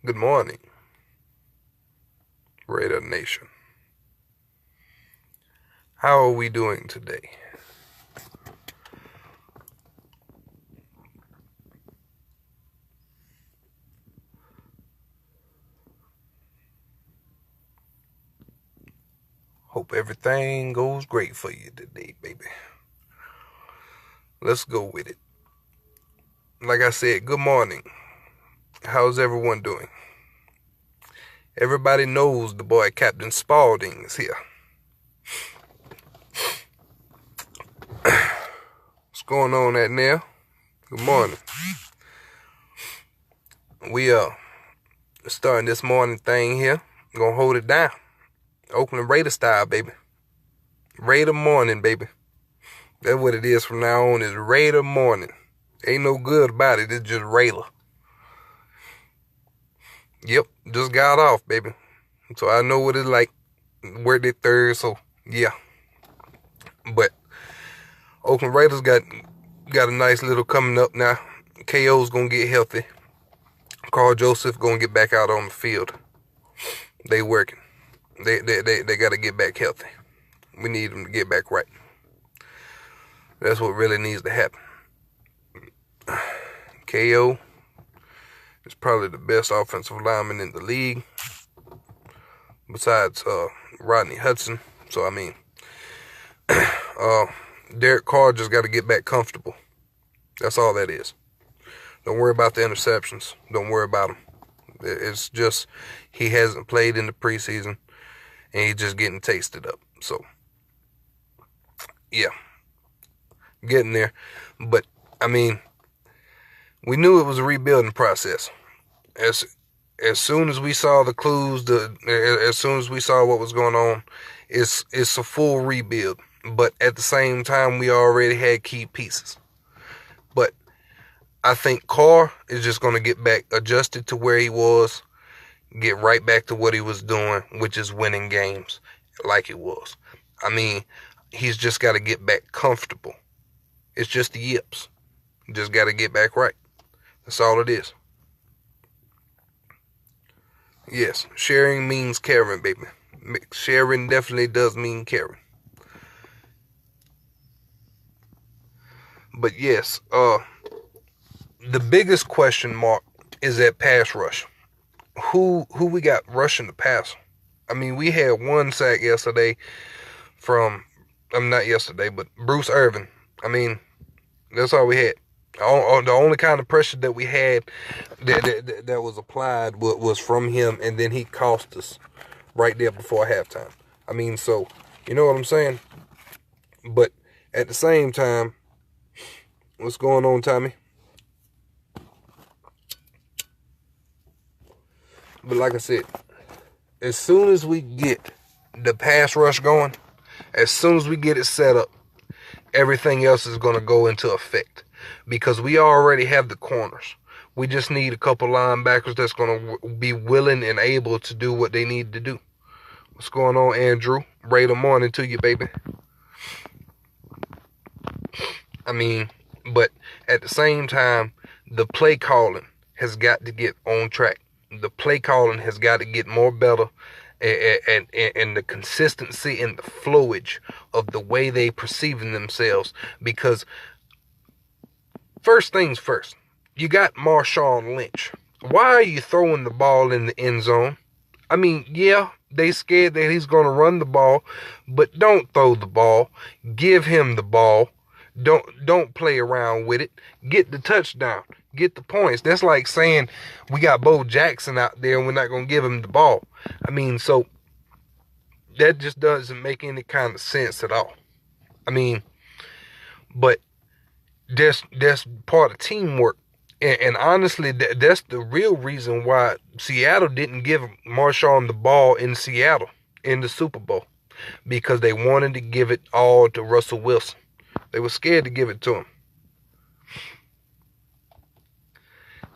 Good morning, Raider Nation. How are we doing today? Hope everything goes great for you today, baby. Let's go with it. Like I said, good morning. How's everyone doing? Everybody knows the boy Kaptain Spalding is here. What's going on at now? Good morning. We are starting this morning thing here. Gonna hold it down. Oakland Raider style, baby. Raider morning, baby. That's what it is from now on, is Raider morning. Ain't no good about it, it's just Raider. Yep, just got off, baby. So I know what it's like. Worked it third, so yeah. But Oakland Raiders got a nice little coming up now. KO's gonna get healthy. Carl Joseph gonna get back out on the field. They working. They gotta get back healthy. We need them to get back right. That's what really needs to happen. KO is probably the best offensive lineman in the league, besides Rodney Hudson. So I mean, Derek Carr just got to get back comfortable. That's all that is. Don't worry about the interceptions. Don't worry about them. It's just he hasn't played in the preseason, and he's just getting tasted up. So yeah, getting there. But I mean, we knew it was a rebuilding process. As soon as we saw the clues, as soon as we saw what was going on, it's a full rebuild. But at the same time, we already had key pieces. But I think Carr is just going to get back adjusted to where he was, get right back to what he was doing, which is winning games like it was. I mean, he's just got to get back comfortable. It's just the yips. Just got to get back right. That's all it is. Yes, sharing means caring, baby. Sharing definitely does mean caring. But yes, the biggest question mark is that pass rush. Who we got rushing the passer? I mean, we had one sack yesterday from, not yesterday, but Bruce Irvin. I mean, that's all we had. The only kind of pressure that we had that was applied was from him, and then he cost us right there before halftime. I mean, so, you know what I'm saying? But at the same time, what's going on, Tommy? But like I said, as soon as we get the pass rush going, as soon as we get it set up, everything else is going to go into effect. Because we already have the corners. We just need a couple linebackers that's going to be willing and able to do what they need to do. What's going on, Andrew? Raider morning to you, baby. I mean, but at the same time, the play calling has got to get on track. The play calling has got to get more better, and the consistency and the flowage of the way they perceiving themselves. Because first things first, you got Marshawn Lynch. Why are you throwing the ball in the end zone? I mean, yeah, they scared that he's going to run the ball, but don't throw the ball. Give him the ball. Don't play around with it. Get the touchdown. Get the points. That's like saying we got Bo Jackson out there and we're not going to give him the ball. I mean, so that just doesn't make any kind of sense at all. I mean, but that's part of teamwork. And honestly, that's the real reason why Seattle didn't give Marshawn the ball in Seattle in the Super Bowl. Because they wanted to give it all to Russell Wilson. They were scared to give it to him.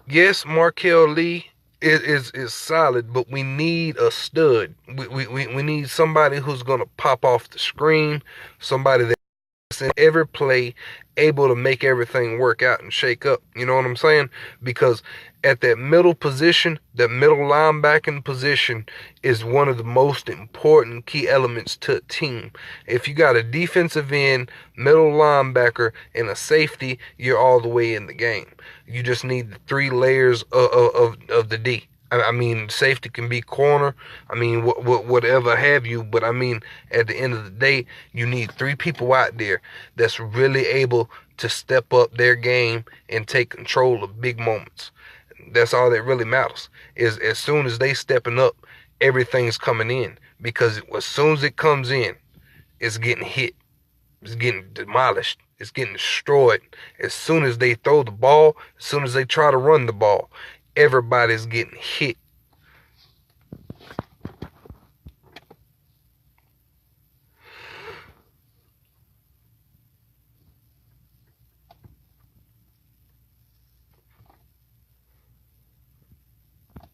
Yes, Markel Lee is solid, but we need a stud. We need somebody who's going to pop off the screen, somebody that's in every play, able to make everything work out and shake up. You know what I'm saying? Because at that middle position, that middle linebacking position is one of the most important key elements to a team. If you got a defensive end, middle linebacker, and a safety, you're all the way in the game. You just need the three layers of the D. I mean, safety can be corner. I mean, whatever have you. But I mean, at the end of the day, you need three people out there that's really able to step up their game and take control of big moments. That's all that really matters. Is as soon as they stepping up, everything's coming in. Because as soon as it comes in, it's getting hit. It's getting demolished. It's getting destroyed. As soon as they throw the ball, as soon as they try to run the ball, everybody's getting hit.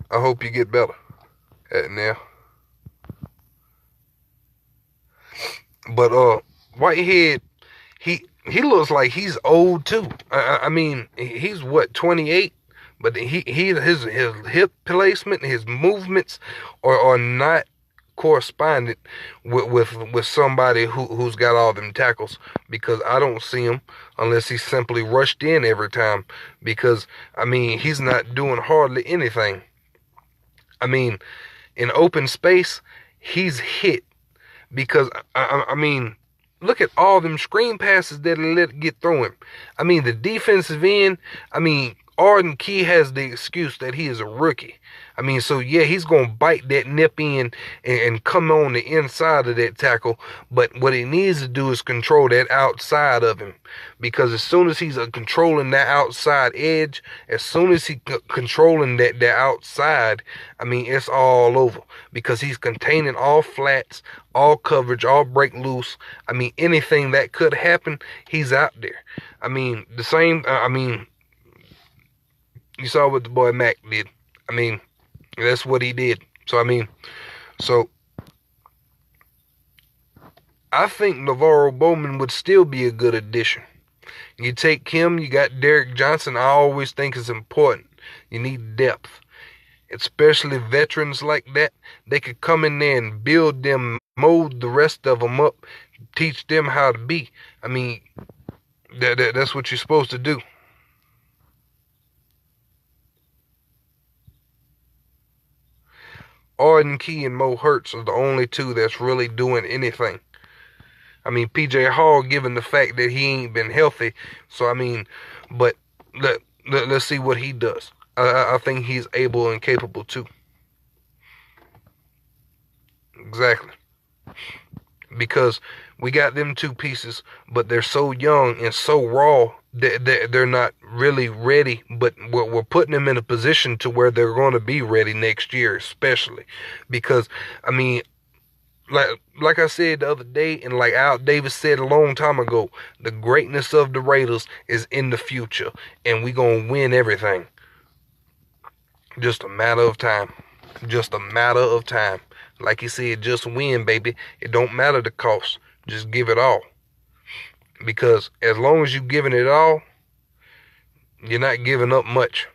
I hope you get better at now. But Whitehead, he looks like he's old too. I mean, he's what, 28? But his hip placement, his movements are not correspondent with somebody who's got all them tackles, because I don't see him unless he's simply rushed in every time, because I mean, he's not doing hardly anything. I mean, in open space, he's hit, because I mean, look at all them screen passes that he let get through him. I mean, the defensive end, I mean, Arden Key has the excuse that he is a rookie. I mean, so yeah, he's going to bite that nip in and come on the inside of that tackle. But what he needs to do is control that outside of him. Because as soon as he's controlling that outside edge, as soon as he's controlling that outside, I mean, it's all over. Because he's containing all flats, all coverage, all break loose. I mean, anything that could happen, he's out there. I mean, the same, you saw what the boy Mac did. I mean, that's what he did. So, I mean, I think Navarro Bowman would still be a good addition. You take him, you got Derek Johnson. I always think it's important. You need depth, especially veterans like that. They could come in there and build them, mold the rest of them up, teach them how to be. I mean, that's what you're supposed to do. Arden Key and Mo Hurts are the only two that's really doing anything. I mean, PJ Hall, given the fact that he ain't been healthy, so I mean, but let's see what he does. I think he's able and capable too. Exactly. Because we got them two pieces, but they're so young and so raw that they're not really ready. But we're putting them in a position to where they're going to be ready next year, especially because, I mean, like I said the other day, and like Al Davis said a long time ago, the greatness of the Raiders is in the future, and we gonna win everything. Just a matter of time. Just a matter of time. Like he said, just win, baby. It don't matter the cost. Just give it all. Because as long as you're giving it all, you're not giving up much.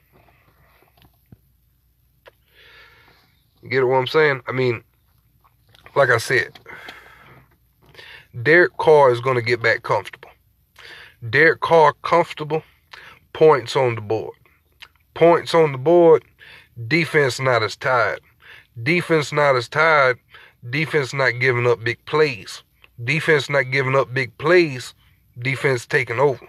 You get what I'm saying? I mean, like I said, Derek Carr is going to get back comfortable. Derek Carr comfortable, points on the board. Points on the board, defense not as tired. Defense not as tired, defense not giving up big plays. Defense not giving up big plays, defense taking over.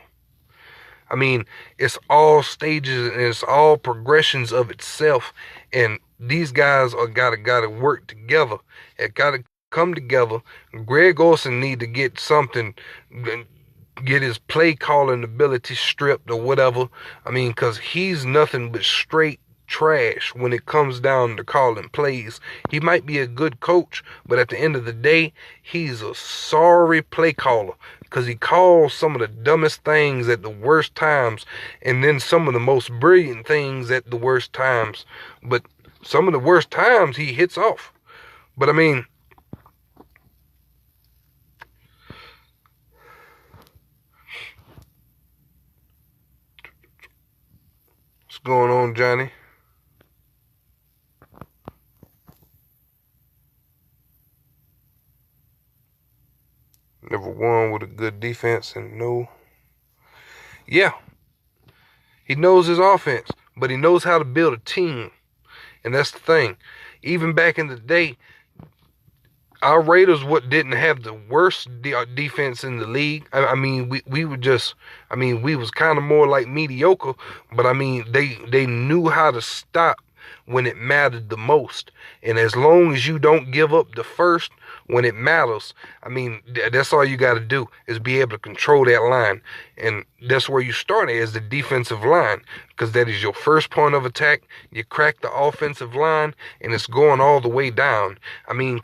I mean, it's all stages and it's all progressions of itself. And these guys are gotta work together. It gotta come together. Greg Olsen need to get something, get his play calling ability stripped or whatever. I mean, because he's nothing but straight trash when it comes down to calling plays. He might be a good coach, but at the end of the day, he's a sorry play caller because he calls some of the dumbest things at the worst times and then some of the most brilliant things at the worst times. But some of the worst times he hits off. But I mean, What's going on, Johnny? Never won with a good defense and no. Yeah, he knows his offense, but he knows how to build a team. And that's the thing. Even back in the day, our Raiders didn't have the worst defense in the league. I mean, we were just, I mean, we was kind of more like mediocre, but I mean, they knew how to stop when it mattered the most. And as long as you don't give up the first when it matters, I mean, that's all you got to do is be able to control that line. And that's where you start as the defensive line, because that is your first point of attack. You crack the offensive line, and it's going all the way down. I mean,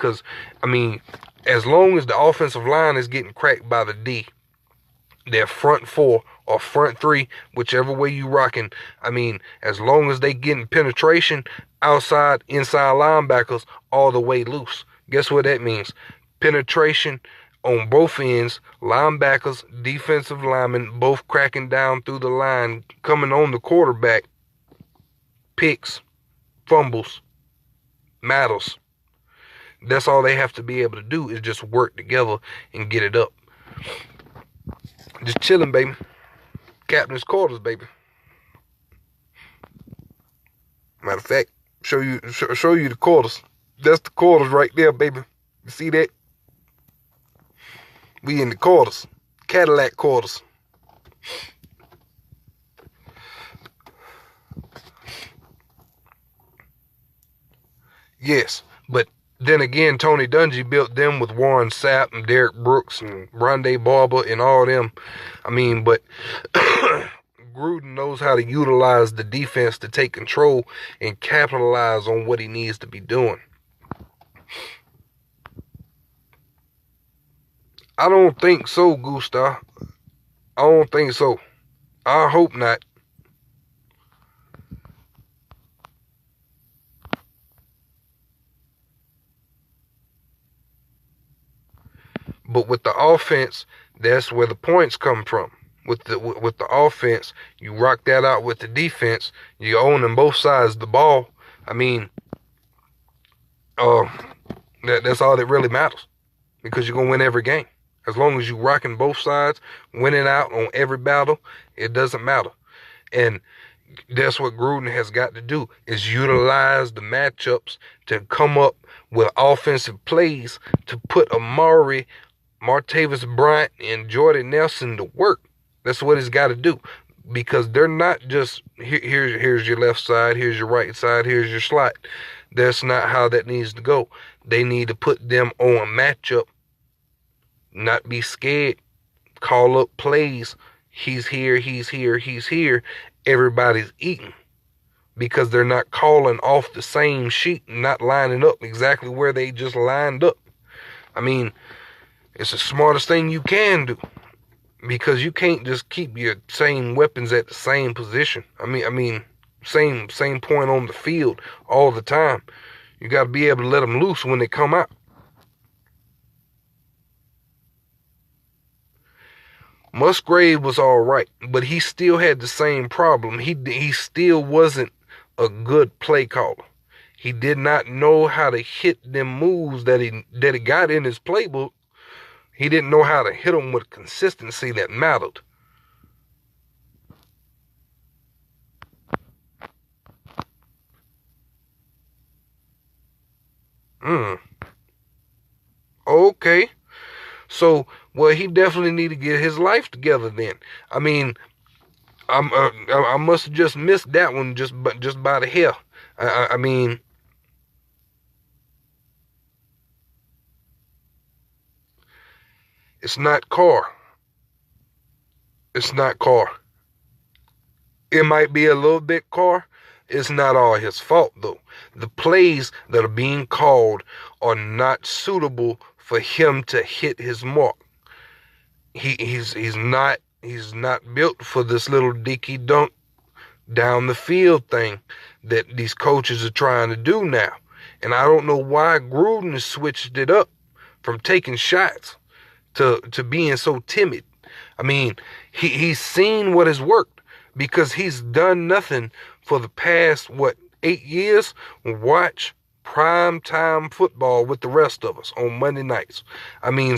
as long as the offensive line is getting cracked by the D, their front four or front three, whichever way you rocking, I mean, as long as they getting penetration, outside, inside linebackers all the way loose. Guess what that means? Penetration on both ends, linebackers, defensive linemen, both cracking down through the line, coming on the quarterback, picks, fumbles, matters. That's all they have to be able to do is just work together and get it up. Just chilling, baby. Captain's quarters, baby. Matter of fact, show you the quarters. That's the quarters right there, baby. You see that? We in the quarters. Cadillac quarters. Yes, but then again, Tony Dungy built them with Warren Sapp and Derek Brooks and Rondé Barber and all them. I mean, but Gruden knows how to utilize the defense to take control and capitalize on what he needs to be doing. I don't think so, Gustav. I don't think so. I hope not. But with the offense, that's where the points come from. With the offense, you rock that out with the defense. You own them both sides of the ball. I mean, that's all that really matters, because you're gonna win every game. As long as you rocking both sides, winning out on every battle, it doesn't matter. And that's what Gruden has got to do, is utilize the matchups to come up with offensive plays to put Martavis Bryant and Jordan Nelson to work. That's what he's got to do, because they're not just, here's your left side, here's your right side, here's your slot. That's not how that needs to go. They need to put them on a matchup, not be scared, call up plays. He's here, he's here, he's here. Everybody's eating, because they're not calling off the same sheet, not lining up exactly where they just lined up. I mean, it's the smartest thing you can do, because you can't just keep your same weapons at the same position. I mean, same point on the field all the time. You got to be able to let them loose when they come out. Musgrave was all right, but he still had the same problem. He still wasn't a good play caller. He did not know how to hit them moves that he got in his playbook. He didn't know how to hit them with consistency that mattered. Okay. So, well, he definitely need to get his life together then. I mean, I must have just missed that one just by the hair. I mean, it's not Carr. It's not Carr. It might be a little bit Carr. It's not all his fault, though. The plays that are being called are not suitable for him to hit his mark. He's not built for this little dicky dunk down the field thing that these coaches are trying to do now. And I don't know why Gruden has switched it up from taking shots to being so timid. I mean, he's seen what has worked, because he's done nothing for the past, 8 years, watch prime time football with the rest of us on Monday nights. I mean,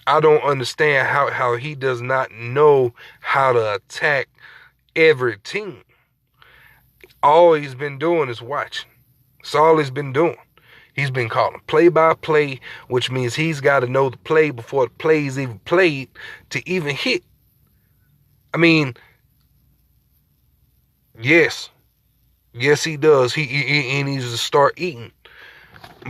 I don't understand how he does not know how to attack every team. All he's been doing is watching. That's all he's been doing. He's been calling play-by-play, which means he's got to know the play before the play is even played to even hit. I mean, yes, he does. He needs to start eating.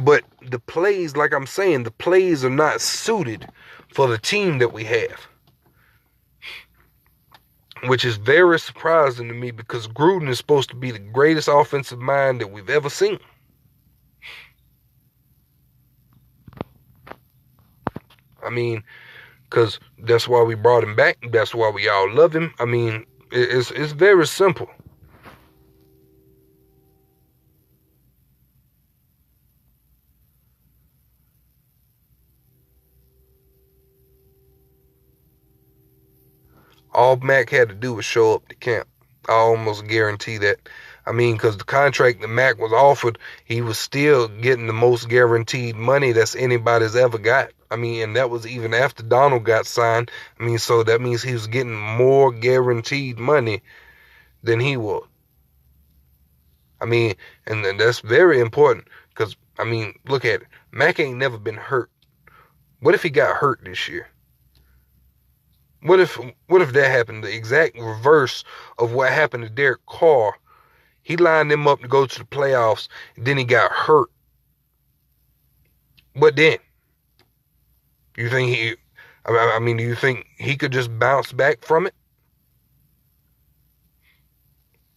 But the plays, like I'm saying, the plays are not suited for the team that we have, which is very surprising to me because Gruden is supposed to be the greatest offensive mind that we've ever seen. I mean, because that's why we brought him back. That's why we all love him. I mean, it's very simple. All Mac had to do was show up to camp. I almost guarantee that. I mean, because the contract that Mac was offered, he was still getting the most guaranteed money that's anybody's ever got. I mean, and that was even after Donald got signed. I mean, so that means he was getting more guaranteed money than he was. I mean, and that's very important because, I mean, look at it. Mac ain't never been hurt. What if he got hurt this year? What if that happened? The exact reverse of what happened to Derek Carr. He lined him up to go to the playoffs, and then he got hurt. But then, do you think he could just bounce back from it?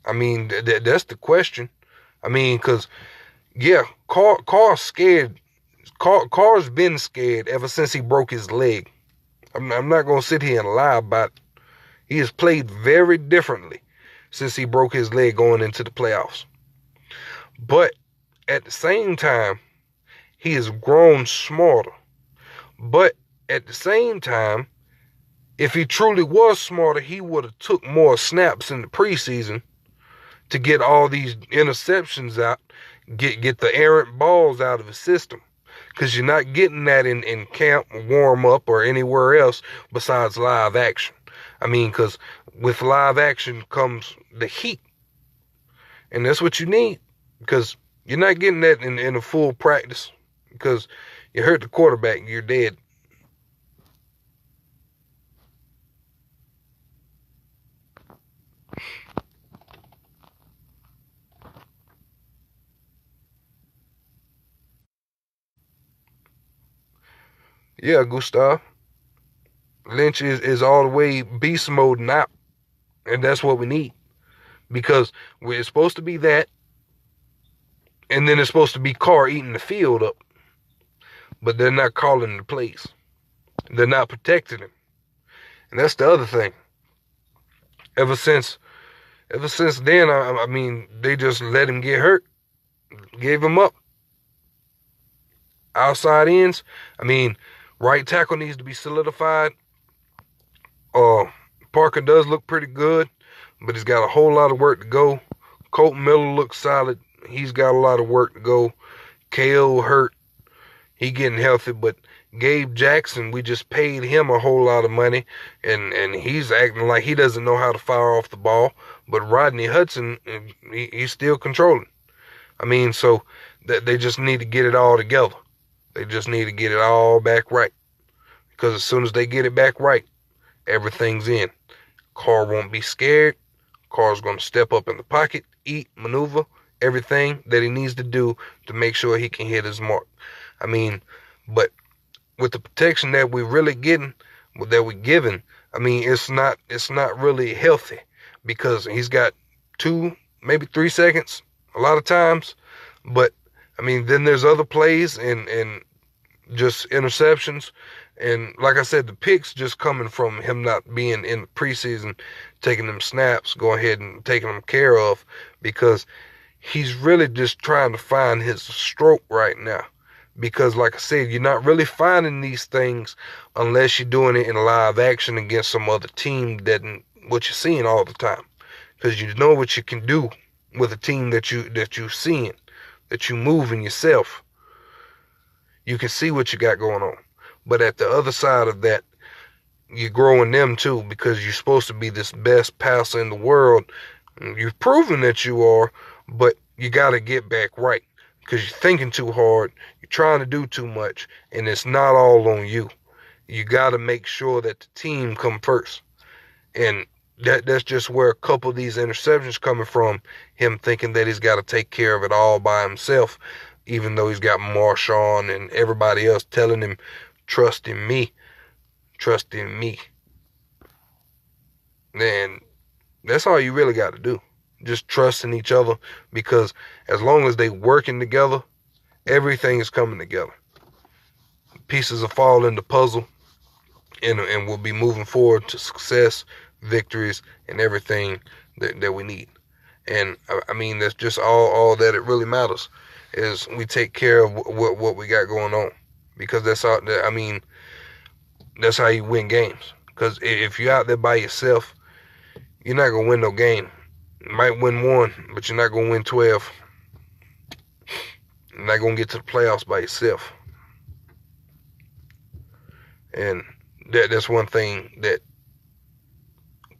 I mean, that's the question. I mean, because, yeah, Carr's scared. Carr's been scared ever since he broke his leg. I'm not going to sit here and lie about it. He has played very differently since he broke his leg going into the playoffs. But at the same time, he has grown smarter. But at the same time, if he truly was smarter, he would have took more snaps in the preseason to get all these interceptions out, get the errant balls out of his system. Because you're not getting that in camp, warm up, or anywhere else besides live action. I mean, because with live action comes the heat. And that's what you need. Because you're not getting that in a full practice. Because you hurt the quarterback, you're dead. Yeah, Gustav. Lynch is all the way beast mode now. And that's what we need. Because it's supposed to be that. And then it's supposed to be Carr eating the field up. But they're not calling the plays. They're not protecting him. And that's the other thing. Ever since then, I mean, they just let him get hurt. Gave him up. Outside ends, I mean, right tackle needs to be solidified. Parker does look pretty good, but he's got a whole lot of work to go. Colton Miller looks solid. He's got a lot of work to go. KO hurt. He getting healthy, but Gabe Jackson, we just paid him a whole lot of money, and he's acting like he doesn't know how to fire off the ball. But Rodney Hudson, he's still controlling. I mean, so they just need to get it all together. They just need to get it all back right. Because as soon as they get it back right, everything's in. Carr won't be scared. Carr's going to step up in the pocket, eat, maneuver, everything that he needs to do to make sure he can hit his mark. I mean, but with the protection that we're really getting, that we're giving, I mean, it's not really healthy because he's got 2, maybe 3 seconds a lot of times. But, I mean, then there's other plays and just interceptions. And like I said, the picks just coming from him not being in the preseason, taking them snaps, go ahead and taking them care of, because he's really just trying to find his stroke right now. Because like I said, you're not really finding these things unless you're doing it in live action against some other team that what you're seeing all the time. because you know what you can do with a team that you seeing, that you moving yourself. You can see what you got going on. But at the other side of that, you're growing them too, because you're supposed to be this best passer in the world. You've proven that you are, but you got to get back right, because you're thinking too hard, you're trying to do too much, and it's not all on you. You got to make sure that the team come first. And that's just where a couple of these interceptions coming from, him thinking that he's got to take care of it all by himself, even though he's got Marshawn and everybody else telling him, trust in me, trust in me. And that's all you really got to do. Just trust in each other, because as long as they working together, everything is coming together. Pieces are falling in the puzzle, and we'll be moving forward to success, victories, and everything that we need. And I mean, that's just all that it really matters, is we take care of what we got going on, because that's all. I mean, that's how you win games. Because if you're out there by yourself, you're not gonna win no game. You might win one, but you're not gonna win 12. You're not gonna get to the playoffs by yourself. And that's one thing that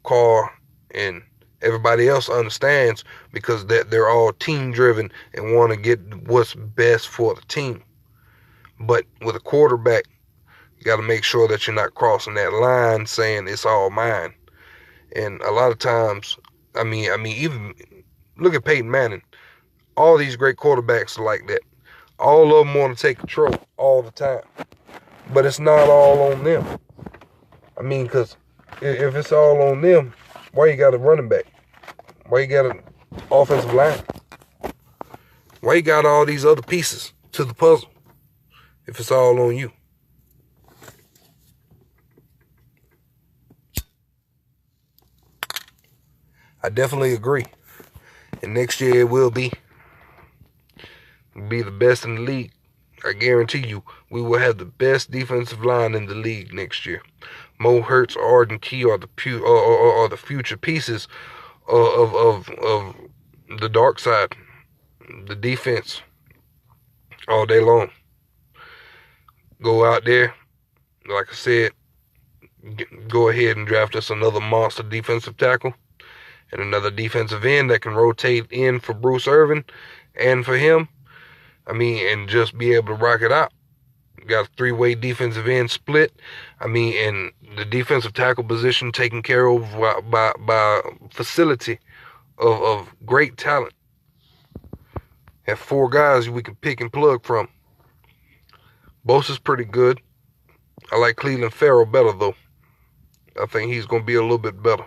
Carr and everybody else understands, because they're all team driven and want to get what's best for the team. But with a quarterback, you got to make sure that you're not crossing that line saying it's all mine. And a lot of times, I mean, even look at Peyton Manning. All these great quarterbacks are like that. All of them want to take control all the time. But it's not all on them. I mean, because if it's all on them, why you got a running back? Why you got an offensive line? Why you got all these other pieces to the puzzle if it's all on you? I definitely agree. And next year it will be the best in the league. I guarantee you, we will have the best defensive line in the league next year. Mo Hurts, Arden Key are the future pieces of the dark side, the defense, all day long. Go out there, like I said, go ahead and draft us another monster defensive tackle and another defensive end that can rotate in for Bruce Irvin and for him. I mean, and just be able to rock it out. Got a three-way defensive end split. I mean, and the defensive tackle position taken care of by facility of great talent. Have 4 guys we can pick and plug from. Bosa's pretty good. I like Cleveland Farrell better, though. I think he's going to be a little bit better.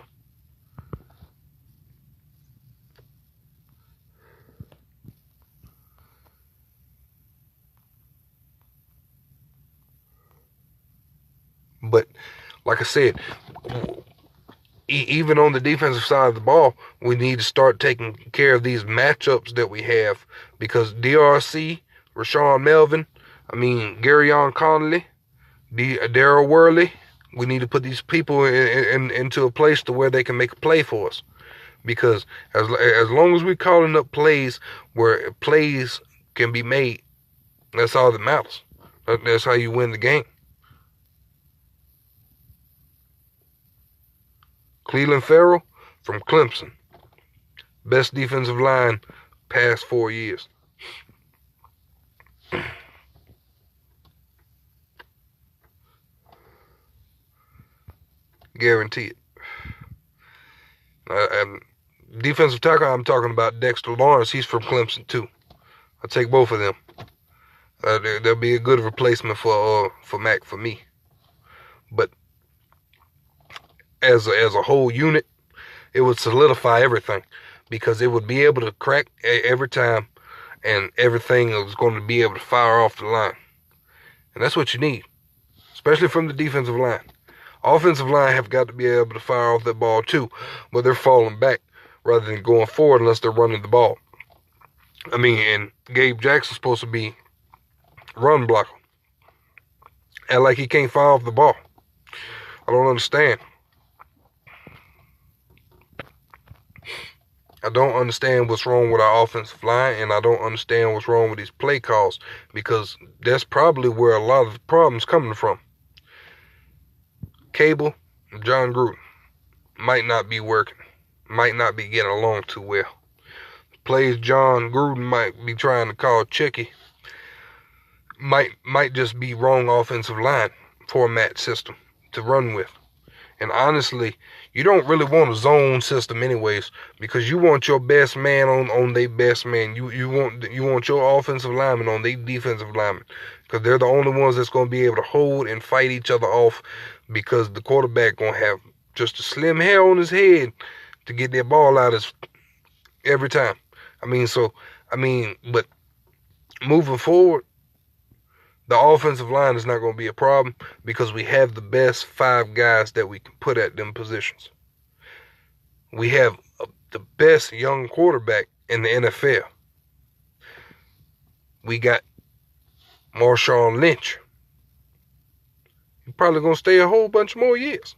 But like I said, even on the defensive side of the ball, we need to start taking care of these matchups that we have, because DRC, Rashawn Melvin, I mean, Garyon Connolly, Darryl Worley, we need to put these people into a place to where they can make a play for us. Because as long as we're calling up plays where plays can be made, that's all that matters. That's how you win the game. Cleveland Farrell from Clemson. Best defensive line past 4 years. Guarantee it. And defensive tackle, I'm talking about Dexter Lawrence. He's from Clemson too. I'll take both of them. They'll be a good replacement for Mac for me. But as a whole unit, it would solidify everything, because it would be able to crack every time, and everything is going to be able to fire off the line. And that's what you need, especially from the defensive line. Offensive line have got to be able to fire off that ball too, but they're falling back rather than going forward unless they're running the ball. I mean, and Gabe Jackson's supposed to be run blocker. And like he can't fire off the ball. I don't understand. I don't understand what's wrong with our offensive line, and I don't understand what's wrong with these play calls, because that's probably where a lot of the problems coming from. Cable, John Gruden might not be working, might not be getting along too well. Plays John Gruden might be trying to call Chucky might just be wrong offensive line format system to run with. And honestly, you don't really want a zone system anyways, because you want your best man on their best man. You want your offensive lineman on their defensive lineman, because they're the only ones that's going to be able to hold and fight each other off, because the quarterback going to have just a slim hair on his head to get that ball out every time. But moving forward, the offensive line is not going to be a problem, because we have the best 5 guys that we can put at them positions. We have the best young quarterback in the NFL. We got Marshawn Lynch. He's probably going to stay a whole bunch more years.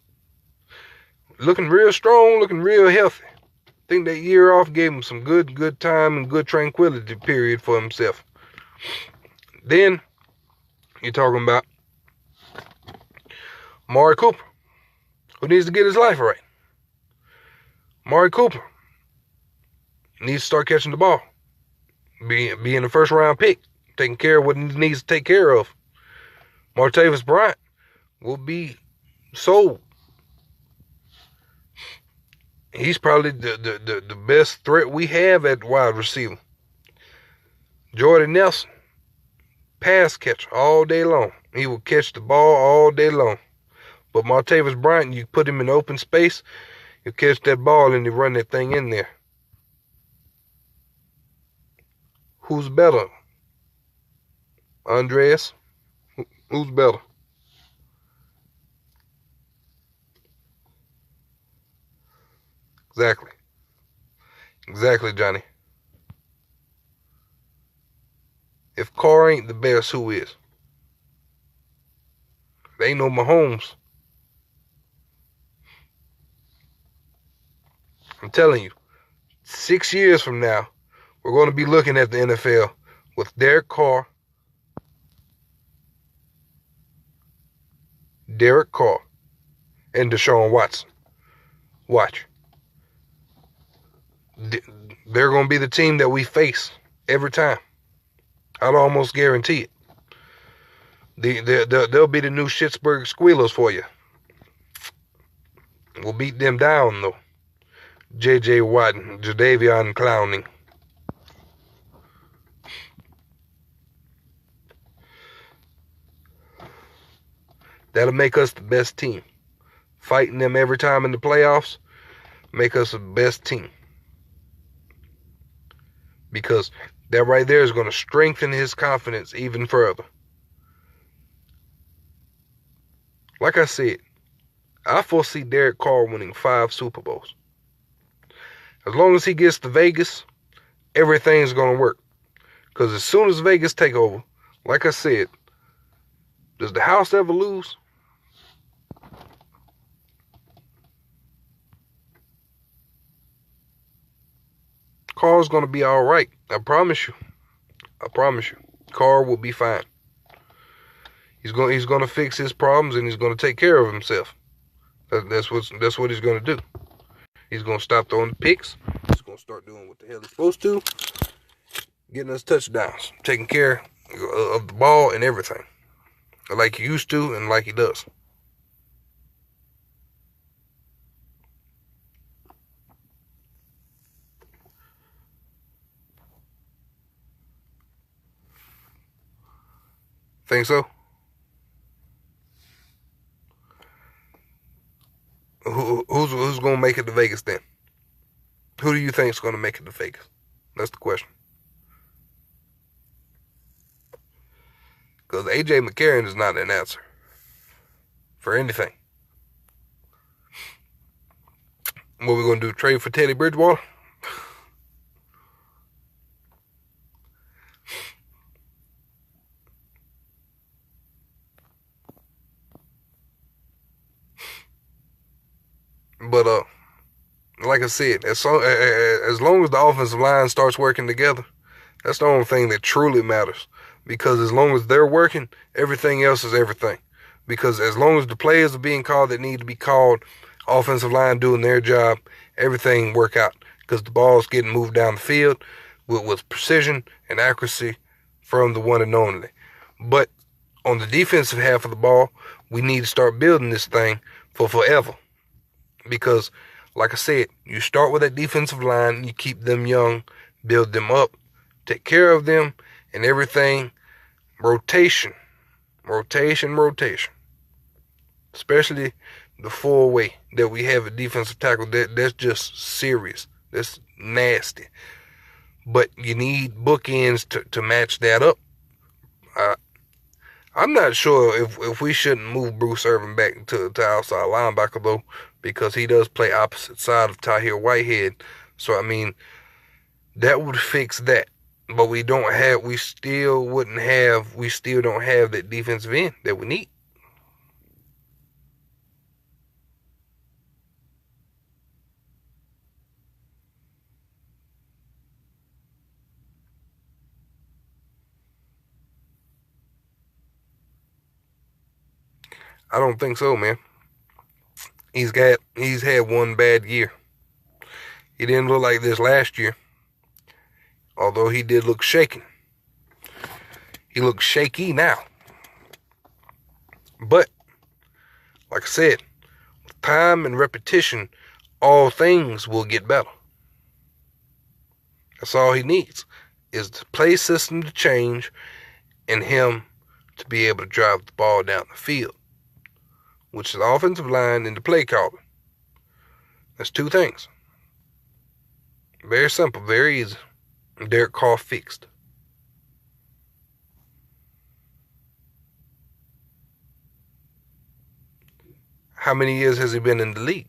Looking real strong, looking real healthy. I think that year off gave him some good time and good tranquility period for himself. Then you're talking about Amari Cooper, who needs to get his life right. Amari Cooper needs to start catching the ball. Being the first round pick, taking care of what he needs to take care of. Martavis Bryant will be sold. He's probably the best threat we have at wide receiver. Jordan Nelson, pass catcher all day long. He will catch the ball all day long. But Martavis Bryant, you put him in open space, he'll catch that ball and he run that thing in there. Who's better? Andreas? Who's better? Exactly, Johnny. If Carr ain't the best, who is? There ain't no Mahomes. I'm telling you, 6 years from now, we're going to be looking at the NFL with Derek Carr, and Deshaun Watson. Watch. They're going to be the team that we face every time. I'd almost guarantee it. They'll be the new Pittsburgh Squealers for you. We'll beat them down, though. J.J. Watt and Jadeveon Clowney. That'll make us the best team. Fighting them every time in the playoffs, make us the best team. Because that right there is going to strengthen his confidence even further. Like I said, I foresee Derek Carr winning 5 Super Bowls. As long as he gets to Vegas, everything's going to work. Because as soon as Vegas take over, like I said, does the house ever lose? Carr's going to be all right. I promise you. Carr will be fine. He's going to fix his problems, and he's going to take care of himself. That's what he's going to do. He's going to stop throwing the picks. He's going to start doing what the hell he's supposed to. Getting us touchdowns. Taking care of the ball and everything. Like he used to and like he does. Think so? Who's going to make it to Vegas then? Who do you think is going to make it to Vegas? That's the question. Because A.J. McCarron is not an answer for anything. What we going to do, trade for Teddy Bridgewater? But like I said, as long as the offensive line starts working together, that's the only thing that truly matters. Because as long as they're working, everything else is everything. Because as long as the players are being called that need to be called, offensive line doing their job, everything work out. Because the ball's getting moved down the field with precision and accuracy from the one and only. But on the defensive half of the ball, we need to start building this thing for forever. Because, like I said, you start with that defensive line, you keep them young, build them up, take care of them, and everything. Rotation. Especially the four-way that we have a defensive tackle. That's just serious. That's nasty. But you need bookends to match that up. I'm not sure if we shouldn't move Bruce Irvin back to outside linebacker, though, because he does play opposite side of Tahir Whitehead. So, I mean, that would fix that. But we still don't have that defensive end that we need. I don't think so, man. He's had one bad year. He didn't look like this last year, although he did look shaken. He looks shaky now. But, like I said, with time and repetition, all things will get better. That's all he needs, is the play system to change and him to be able to drive the ball down the field, which is the offensive line and the play calling. That's two things. Very simple, very easy. Derek Carr fixed. How many years has he been in the league?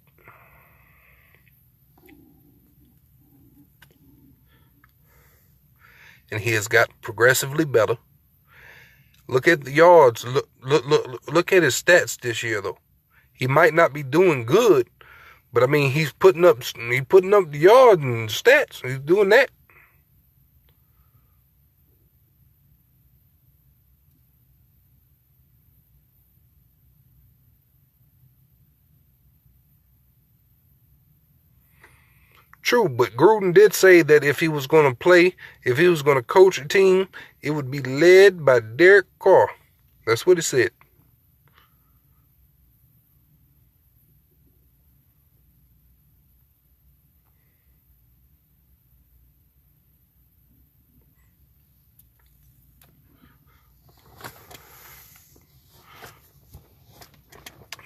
And he has got progressively better. Look at the yards. Look at his stats this year, though. He might not be doing good, but I mean, he's putting up the yards and stats. He's doing that. True, but Gruden did say that if he was going to coach a team, it would be led by Derek Carr. That's what he said.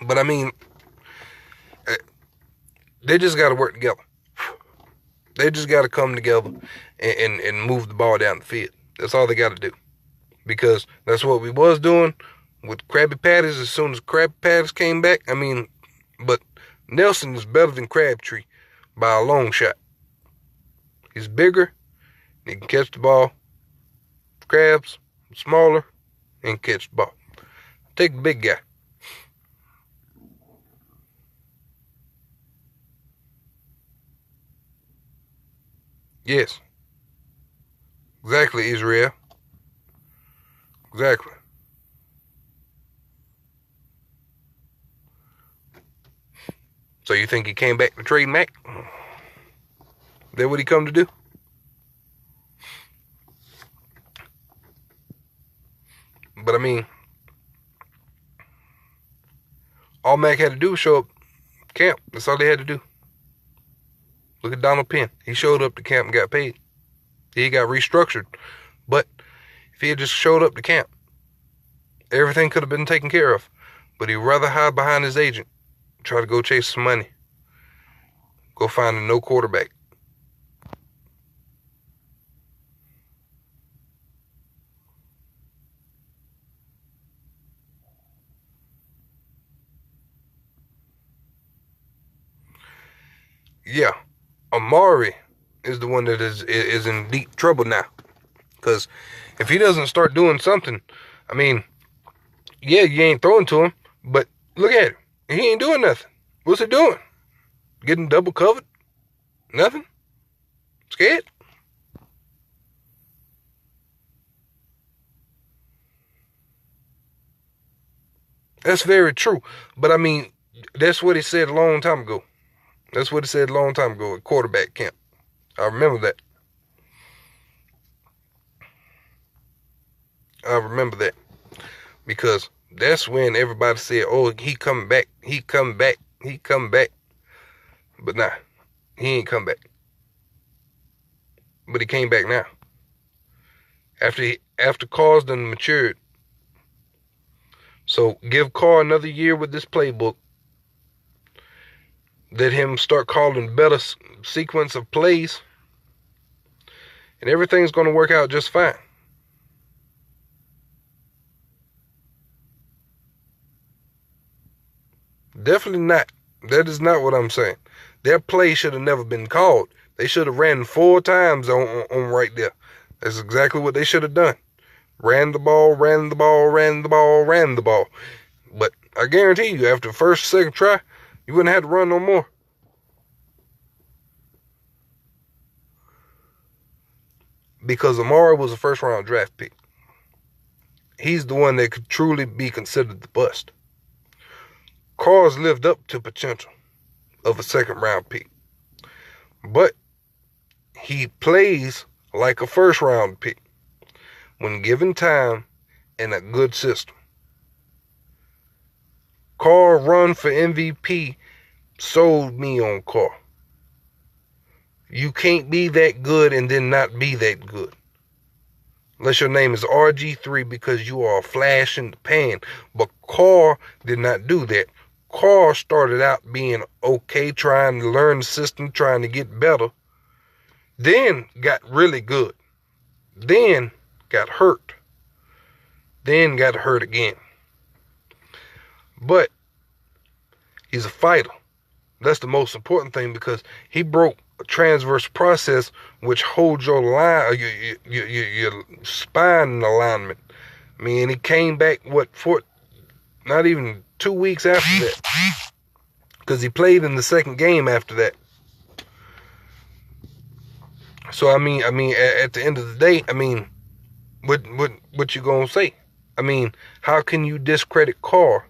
But I mean, they just got to work together. They just got to come together and move the ball down the field. That's all they got to do. Because that's what we was doing with Krabby Patties as soon as Krabby Patties came back. I mean, but Nelson is better than Crabtree by a long shot. He's bigger. He can catch the ball. Crab's smaller and catch the ball. Take the big guy. Yes. Exactly, Israel. Exactly. So you think he came back to trade Mac? Is that what he come to do? But I mean, all Mac had to do was show up camp. That's all they had to do. Look at Donald Penn. He showed up to camp and got paid. He got restructured. But if he had just showed up to camp, everything could have been taken care of. But he'd rather hide behind his agent, try to go chase some money, go find a no quarterback. Yeah, Amari is the one that is in deep trouble now. Because if he doesn't start doing something, I mean, yeah, you ain't throwing to him, but look at him. He ain't doing nothing. What's he doing? Getting double covered? Nothing? Scared? That's very true. But I mean, that's what he said a long time ago. That's what he said a long time ago at quarterback camp. I remember that. I remember that. Because that's when everybody said, oh, he come back, he come back, he come back. But nah, he ain't come back. But he came back now. After Carr's done matured. So give Carr another year with this playbook. Let him start calling better sequence of plays. And everything's going to work out just fine. Definitely not. That is not what I'm saying. Their play should have never been called. They should have ran 4 times on right there. That's exactly what they should have done. Ran the ball, ran the ball, ran the ball, ran the ball. But I guarantee you, after the first, second try, you wouldn't have to run no more. Because Amari was a first-round draft pick. He's the one that could truly be considered the bust. Carr's lived up to potential of a second-round pick. But he plays like a first-round pick when given time and a good system. Carr run for MVP sold me on Carr. You can't be that good and then not be that good. Unless your name is RG3 because you are a flash in the pan. But Carr did not do that. Carr started out being okay, trying to learn the system, trying to get better. Then got really good. Then got hurt. Then got hurt again. But he's a fighter. That's the most important thing because he broke a transverse process which holds your line, your spine in alignment. I mean, he came back, not even 2 weeks after that. Because he played in the second game after that. So, I mean, at the end of the day, I mean, what you gonna say? I mean, how can you discredit Carr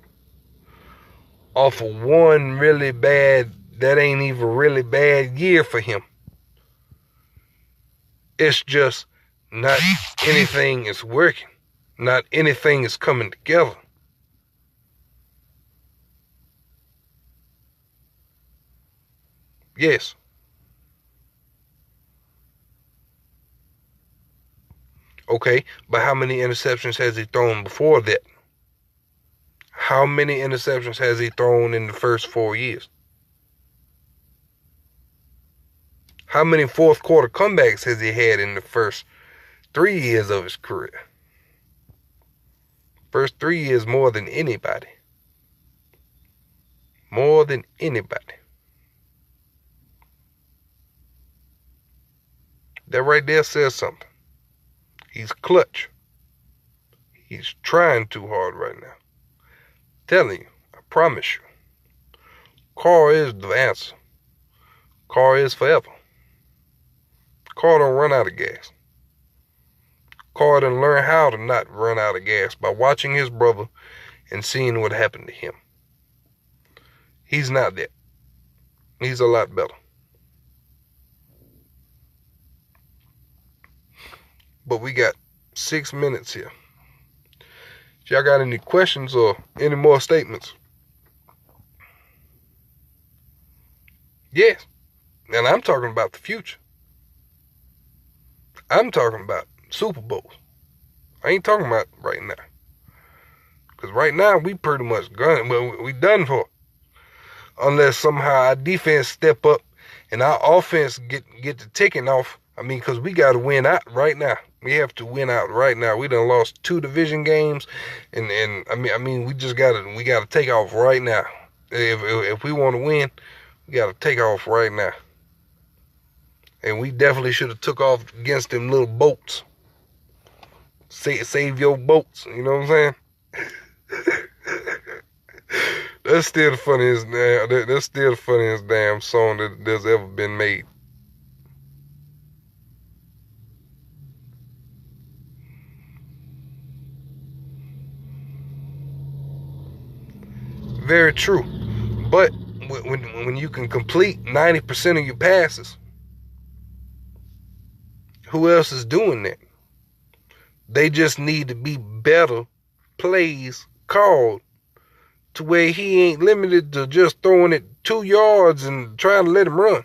off of one really bad, that ain't even really bad year for him? It's just not anything is working. Not anything is coming together. Yes. Okay, but how many interceptions has he thrown before that? How many interceptions has he thrown in the first 4 years? How many fourth quarter comebacks has he had in the first 3 years of his career? First 3 years more than anybody. More than anybody. That right there says something. He's clutch. He's trying too hard right now. Telling you, I promise you. Carr is the answer. Carr is forever. Carr don't run out of gas. Carr done learn how to not run out of gas by watching his brother and seeing what happened to him. He's not that. He's a lot better. But we got 6 minutes here. If y'all got any questions or any more statements? Yes. And I'm talking about the future. I'm talking about Super Bowls. I ain't talking about right now. Because right now, we pretty much we done for. Unless somehow our defense step up and our offense get the ticking off. I mean, because we got to win out right now. We have to win out right now. We done lost 2 division games, and I mean, we gotta take off right now. If we want to win, we gotta take off right now. And we definitely should have took off against them little boats. Save your boats. You know what I'm saying? That's still the funniest damn song that there's ever been made. Very true. But when you can complete 90% of your passes, who else is doing that? They just need to be better plays called to where he ain't limited to just throwing it 2 yards and trying to let him run.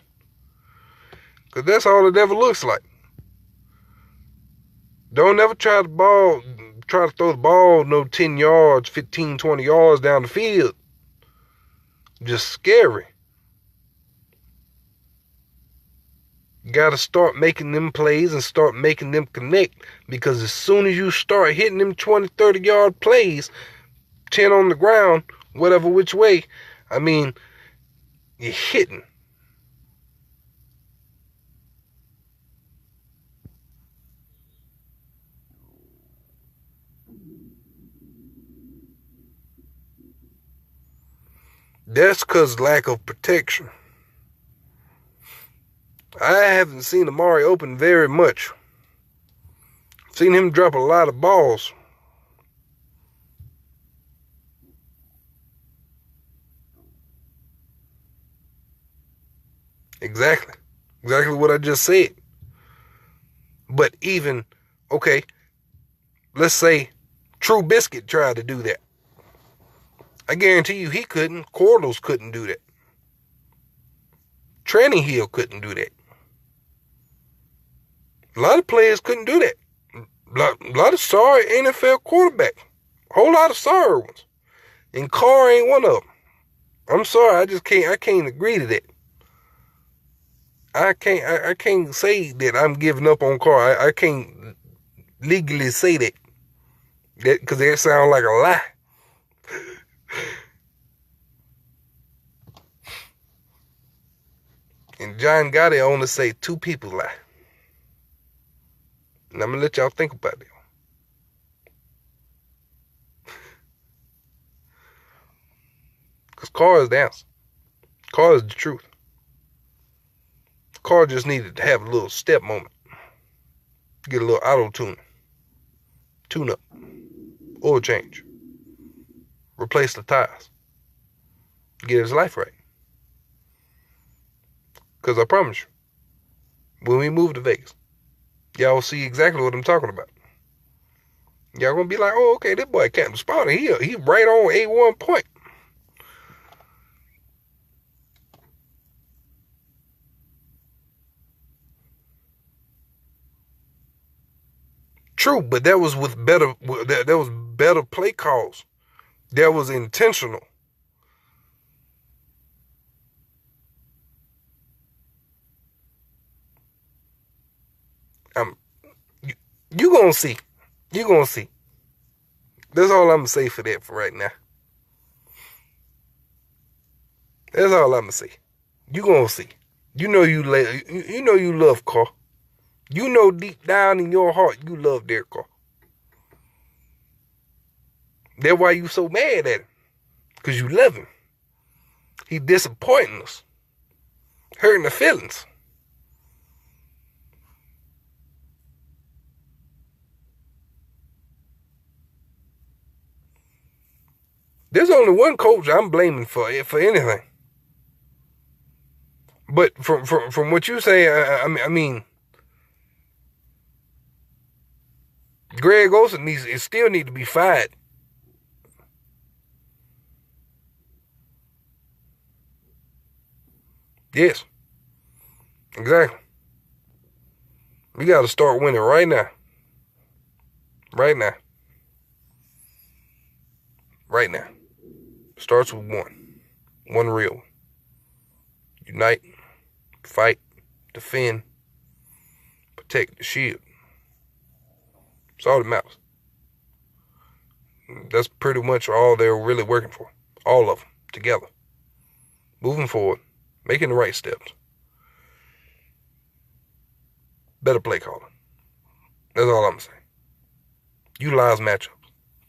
Because that's all it ever looks like. Don't ever try to throw the ball no 10 yards, 15, 20 yards down the field. Just scary. You got to start making them plays and start making them connect. Because as soon as you start hitting them 20, 30 yard plays, 10 on the ground, whatever which way, I mean, you're hitting. That's because lack of protection. I haven't seen Amari open very much. Seen him drop a lot of balls. Exactly. Exactly what I just said. But even, okay, let's say True Biscuit tried to do that. I guarantee you he couldn't. Cordles couldn't do that. Tranny Hill couldn't do that. A lot of players couldn't do that. A lot of sorry NFL quarterbacks. A whole lot of sorry ones. And Carr ain't one of them. I'm sorry, I can't agree to that. I can't say that I'm giving up on Carr. I can't legally say that. Because that sounds like a lie. And John Gotti only say 2 people lie. And I'm going to let y'all think about that. Because Carr is the answer. Carr is the truth. Carr just needed to have a little step moment. Get a little auto-tune. Tune up. Oil change. Replace the tires. Get his life right. Because I promise you, when we move to Vegas, y'all will see exactly what I'm talking about. Y'all gonna be like, oh, okay, this boy Kaptain Spalding, he right on A1 point. True, but that was with better. That was better play calls. That was intentional. You gonna see. You gonna see. That's all I'm gonna say for that for right now. That's all I'm gonna say. You gonna see. You know you love Carr. You know deep down in your heart you love Derek Carr. That's why you so mad at him. Because you love him. He disappointing us. Hurting the feelings. There's only one coach I'm blaming for anything. But from what you say, I mean, Greg Olsen still need to be fired. Yes, exactly. We got to start winning right now. Right now. Right now. Starts with one. One real. Unite, fight, defend, protect the shield. That's all that matters. That's pretty much all they're really working for. All of them together. Moving forward, making the right steps. Better play calling. That's all I'm saying. Utilize matchups.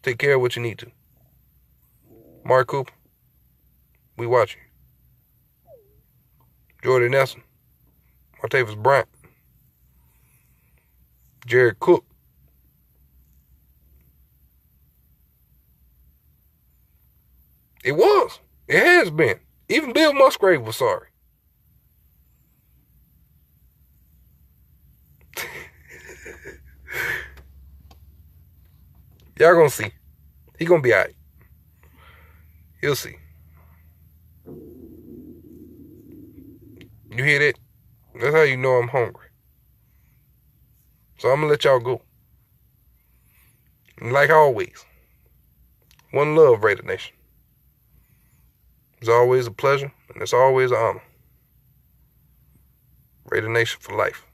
Take care of what you need to. Mark Cooper, we watch you. Jordy Nelson, Martavis Bryant, Jared Cook, It was. It has been. Even Bill Musgrave was sorry. Y'all gonna see. He gonna be all right. You'll see. You hear that? That's how you know I'm hungry. So I'm gonna let y'all go. And like always, one love, Raider Nation. It's always a pleasure, and it's always an honor. Raider Nation for life.